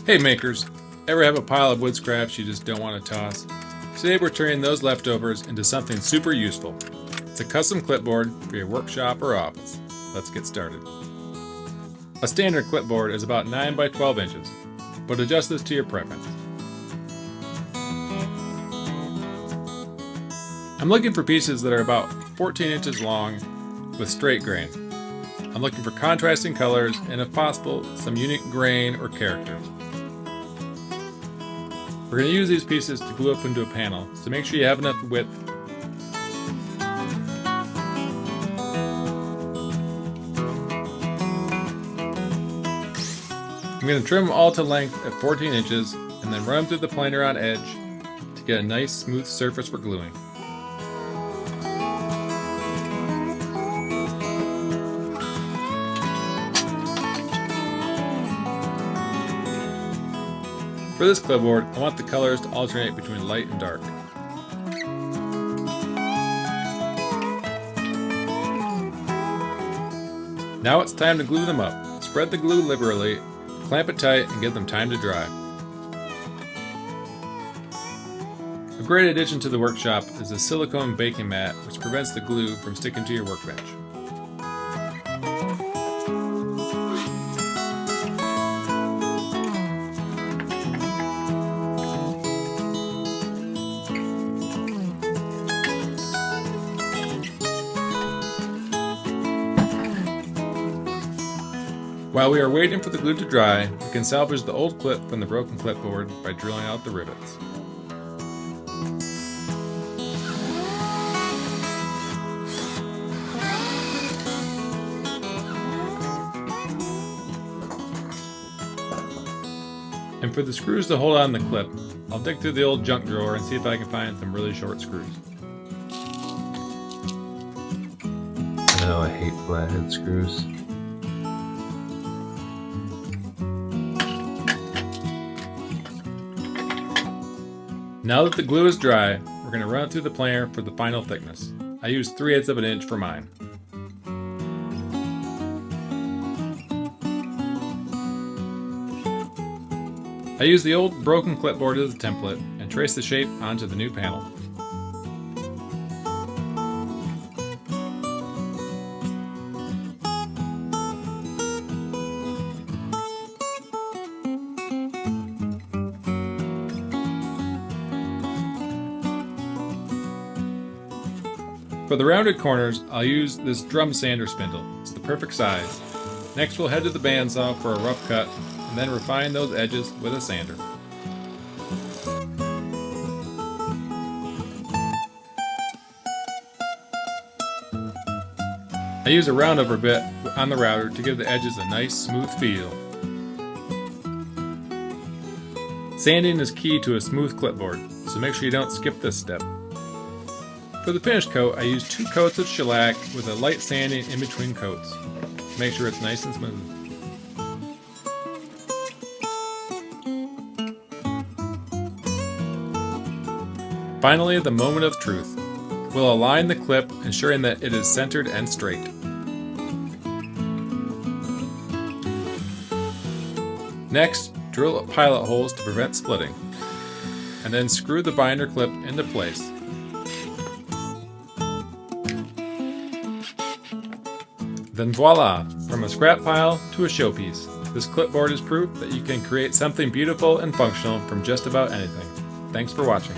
Hey makers, ever have a pile of wood scraps you just don't want to toss? Today we're turning those leftovers into something super useful. It's a custom clipboard for your workshop or office. Let's get started. A standard clipboard is about 9 by 12 inches, but adjust this to your preference. I'm looking for pieces that are about 14 inches long with straight grain. I'm looking for contrasting colors and, if possible, some unique grain or characters. We're going to use these pieces to glue up into a panel, so make sure you have enough width. I'm going to trim them all to length at 14 inches and then run them through the planer on edge to get a nice smooth surface for gluing. For this clipboard, I want the colors to alternate between light and dark. Now it's time to glue them up. Spread the glue liberally, clamp it tight, and give them time to dry. A great addition to the workshop is a silicone baking mat, which prevents the glue from sticking to your workbench. While we are waiting for the glue to dry, we can salvage the old clip from the broken clipboard by drilling out the rivets. And for the screws to hold on the clip, I'll dig through the old junk drawer and see if I can find some really short screws. Oh, I hate flathead screws. Now that the glue is dry, we're going to run it through the planer for the final thickness. I used 3/8 of an inch for mine. I used the old broken clipboard as a template and traced the shape onto the new panel. For the rounded corners, I'll use this drum sander spindle. It's the perfect size. Next we'll head to the bandsaw for a rough cut, and then refine those edges with a sander. I use a roundover bit on the router to give the edges a nice smooth feel. Sanding is key to a smooth clipboard, so make sure you don't skip this step. For the finish coat, I use 2 coats of shellac with a light sanding in between coats. Make sure it's nice and smooth. Finally, the moment of truth. We'll align the clip, ensuring that it is centered and straight. Next, drill pilot holes to prevent splitting, and then screw the binder clip into place. Then voila! From a scrap pile to a showpiece, this clipboard is proof that you can create something beautiful and functional from just about anything. Thanks for watching.